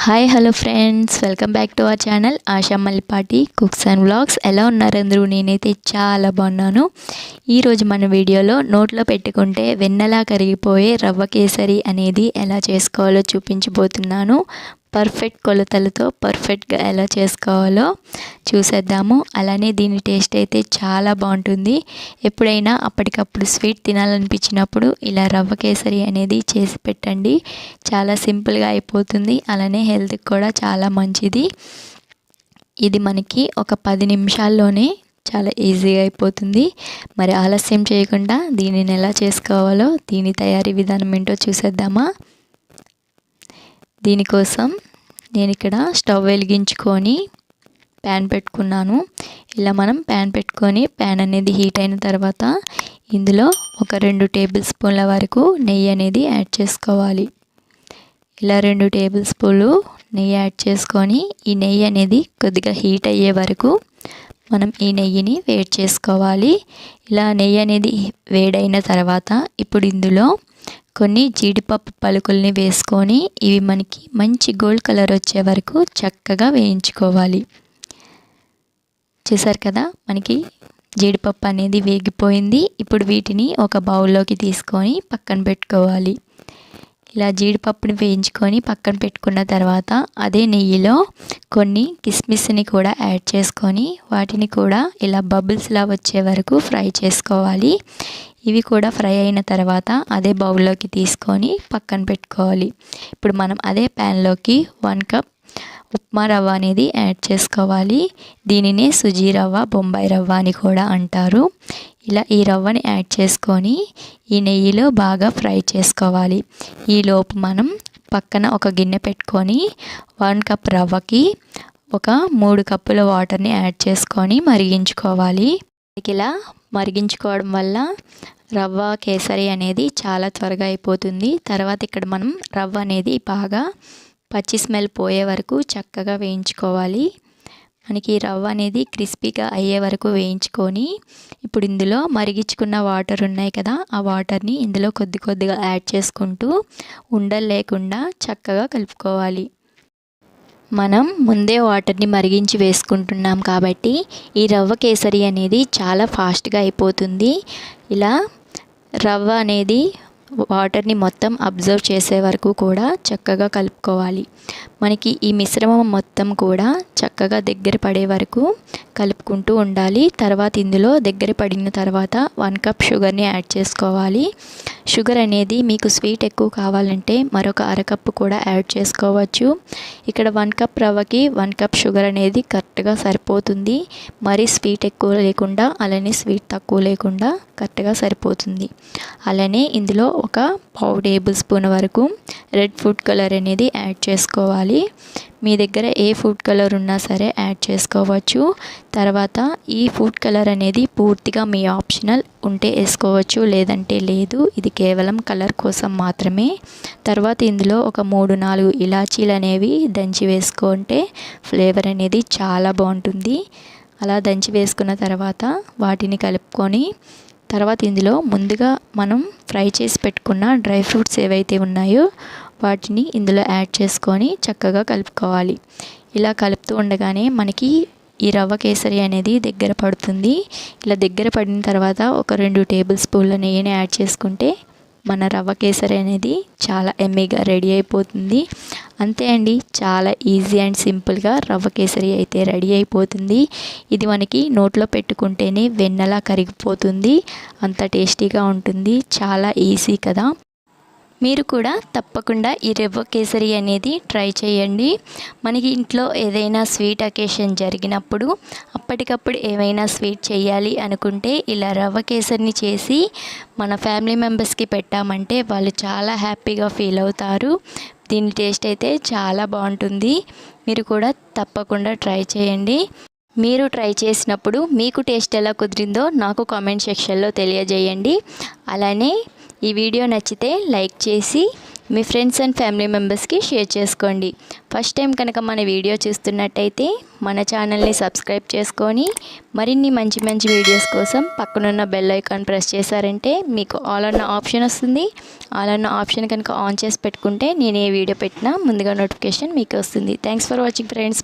Hi hello friends, welcome back to our channel Asha Mallipati cooks and vlogs. ఎలా ఉన్నారు అందరూ? నేనైతే చాలా బాగున్నాను. ఈరోజు మన వీడియోలో నోట్లో పెట్టుకుంటే వెన్నెలా కరిగిపోయే రవ్వ కేసరి అనేది ఎలా చేసుకోవాలో చూపించబోతున్నాను. పర్ఫెక్ట్ కొలతలతో పర్ఫెక్ట్గా ఎలా చేసుకోవాలో చూసేద్దాము. అలానే దీని టేస్ట్ అయితే చాలా బాగుంటుంది. ఎప్పుడైనా అప్పటికప్పుడు స్వీట్ తినాలనిపించినప్పుడు ఇలా రవ్వ కేసరి అనేది చేసి పెట్టండి. చాలా సింపుల్గా అయిపోతుంది. అలానే హెల్త్కి కూడా చాలా మంచిది. ఇది మనకి ఒక 10 నిమిషాల్లోనే చాలా ఈజీగా అయిపోతుంది. మరి ఆలస్యం చేయకుండా దీనిని ఎలా చేసుకోవాలో, దీని తయారీ విధానం ఏంటో చూసేద్దామా. దీనికోసం నేను ఇక్కడ స్టవ్ వెలిగించుకొని ప్యాన్ పెట్టుకున్నాను. ఇలా మనం ప్యాన్ పెట్టుకొని ప్యాన్ అనేది హీట్ అయిన తర్వాత ఇందులో ఒక 2 టేబుల్ స్పూన్ల వరకు నెయ్యి అనేది యాడ్ చేసుకోవాలి. ఇలా 2 టేబుల్ స్పూన్లు నెయ్యి యాడ్ చేసుకొని ఈ నెయ్యి అనేది కొద్దిగా హీట్ అయ్యే వరకు మనం ఈ నెయ్యిని వేడి చేసుకోవాలి. ఇలా నెయ్యి అనేది వేడైన తర్వాత ఇప్పుడు ఇందులో కొన్ని జీడిపప్పు పలుకుల్ని వేసుకొని ఇవి మనకి మంచి గోల్డ్ కలర్ వచ్చే వరకు చక్కగా వేయించుకోవాలి. చూసారు కదా, మనకి జీడిపప్పు అనేది వేగిపోయింది. ఇప్పుడు వీటిని ఒక బౌల్లోకి తీసుకొని పక్కన పెట్టుకోవాలి. ఇలా జీడిపప్పుని వేయించుకొని పక్కన పెట్టుకున్న తర్వాత అదే నెయ్యిలో కొన్ని కిస్మిస్ని కూడా యాడ్ చేసుకొని వాటిని కూడా ఇలా బబుల్స్లా వచ్చే వరకు ఫ్రై చేసుకోవాలి. ఇవి కూడా ఫ్రై అయిన తర్వాత అదే బౌల్లోకి తీసుకొని పక్కన పెట్టుకోవాలి. ఇప్పుడు మనం అదే ప్యాన్లోకి 1 కప్ ఉప్మా రవ్వ అనేది యాడ్ చేసుకోవాలి. దీనినే సుజీ రవ్వ, బొంబాయి రవ్వ అని కూడా అంటారు. ఇలా ఈ రవ్వని యాడ్ చేసుకొని ఈ నెయ్యిలో బాగా ఫ్రై చేసుకోవాలి. ఈలోపు మనం పక్కన ఒక గిన్నె పెట్టుకొని 1 కప్ రవ్వకి ఒక 3 కప్పుల వాటర్ని యాడ్ చేసుకొని మరిగించుకోవాలి. ఇలా మరిగించుకోవడం వల్ల రవ్వ కేసరి అనేది చాలా త్వరగా అయిపోతుంది. తర్వాత ఇక్కడ మనం రవ్వ అనేది బాగా పచ్చి స్మెల్ పోయే వరకు చక్కగా వేయించుకోవాలి. మనకి రవ్వ అనేది క్రిస్పీగా అయ్యే వరకు వేయించుకొని ఇప్పుడు ఇందులో మరిగించుకున్న వాటర్ ఉన్నాయి కదా, ఆ వాటర్ని ఇందులో కొద్ది కొద్దిగా యాడ్ చేసుకుంటూ ఉండలు లేకుండా చక్కగా కలుపుకోవాలి. మనం ముందే వాటర్ని మరిగించి వేసుకుంటున్నాం కాబట్టి ఈ రవ్వ కేసరి అనేది చాలా ఫాస్ట్గా అయిపోతుంది. ఇలా రవ్వ అనేది వాటర్ని మొత్తం అబ్జర్వ్ చేసే వరకు కూడా చక్కగా కలుపుకోవాలి. మనకి ఈ మిశ్రమం మొత్తం కూడా చక్కగా దగ్గర పడే వరకు కలుపుకుంటూ ఉండాలి. తర్వాత ఇందులో దగ్గర పడిన తర్వాత 1 కప్ షుగర్ని యాడ్ చేసుకోవాలి. షుగర్ అనేది మీకు స్వీట్ ఎక్కువ కావాలంటే మరొక అరకప్పు కూడా యాడ్ చేసుకోవచ్చు. ఇక్కడ 1 కప్ రవ్వకి 1 కప్ షుగర్ అనేది కరెక్ట్గా సరిపోతుంది. మరి స్వీట్ ఎక్కువ లేకుండా అలానే స్వీట్ తక్కువ లేకుండా కరెక్ట్గా సరిపోతుంది. అలానే ఇందులో ఒక 1/2 టేబుల్ స్పూన్ వరకు రెడ్ ఫుడ్ కలర్ అనేది యాడ్ చేసుకోవాలి. మీ దగ్గర ఏ ఫుడ్ కలర్ ఉన్నా సరే యాడ్ చేసుకోవచ్చు. తర్వాత ఈ ఫుడ్ కలర్ అనేది పూర్తిగా మీ ఆప్షనల్, ఉంటే వేసుకోవచ్చు లేదంటే లేదు. ఇది కేవలం కలర్ కోసం మాత్రమే. తర్వాత ఇందులో ఒక 3-4 ఇలాచీలు అనేవి దంచి వేసుకుంటే ఫ్లేవర్ అనేది చాలా బాగుంటుంది. అలా దంచి వేసుకున్న తర్వాత వాటిని కలుపుకొని తర్వాత ఇందులో ముందుగా మనం ఫ్రై చేసి పెట్టుకున్న డ్రై ఫ్రూట్స్ ఏవైతే ఉన్నాయో వాటిని ఇందులో యాడ్ చేసుకొని చక్కగా కలుపుకోవాలి. ఇలా కలుపుతూ ఉండగానే మనకి ఈ రవ్వ కేసరి అనేది దగ్గర పడుతుంది. ఇలా దగ్గర పడిన తర్వాత ఒక 2 టేబుల్ స్పూన్ల నెయ్యిని యాడ్ చేసుకుంటే మన రవ్వ కేసరి అనేది చాలా ఎమ్మీగా రెడీ అయిపోతుంది. అంతే అండి, చాలా ఈజీ అండ్ సింపుల్గా రవ్వ కేసరి అయితే రెడీ అయిపోతుంది. ఇది మనకి నోట్లో పెట్టుకుంటేనే వెన్నెలా కరిగిపోతుంది. అంత టేస్టీగా ఉంటుంది. చాలా ఈజీ కదా. మీరు కూడా తప్పకుండా ఈ రవ్వ కేసరి అనేది ట్రై చేయండి. మనకి ఇంట్లో ఏదైనా స్వీట్ అకేషన్ జరిగినప్పుడు అప్పటికప్పుడు ఏమైనా స్వీట్ చేయాలి అనుకుంటే ఇలా రవ్వ కేసరిని చేసి మన ఫ్యామిలీ మెంబర్స్కి పెట్టామంటే వాళ్ళు చాలా హ్యాపీగా ఫీల్ అవుతారు. దీని టేస్ట్ అయితే చాలా బాగుంటుంది. మీరు కూడా తప్పకుండా ట్రై చేయండి. మీరు ట్రై చేసినప్పుడు మీకు టేస్ట్ ఎలా కుదిరిందో నాకు కామెంట్ సెక్షన్లో తెలియజేయండి. అలానే ఈ వీడియో నచ్చితే లైక్ చేసి మీ ఫ్రెండ్స్ అండ్ ఫ్యామిలీ మెంబర్స్కి షేర్ చేసుకోండి. ఫస్ట్ టైం కనుక మన వీడియో చూస్తున్నట్టయితే మన ఛానల్ని సబ్స్క్రైబ్ చేసుకొని మరిన్ని మంచి మంచి వీడియోస్ కోసం పక్కనున్న బెల్ ఐకాన్ ప్రెస్ చేశారంటే మీకు ఆల్ అన్న ఆప్షన్ వస్తుంది. ఆల్ అన్న ఆప్షన్ కనుక ఆన్ చేసి పెట్టుకుంటే నేను ఏ వీడియో పెట్టినా ముందుగా నోటిఫికేషన్ మీకు వస్తుంది. Thanks for watching friends.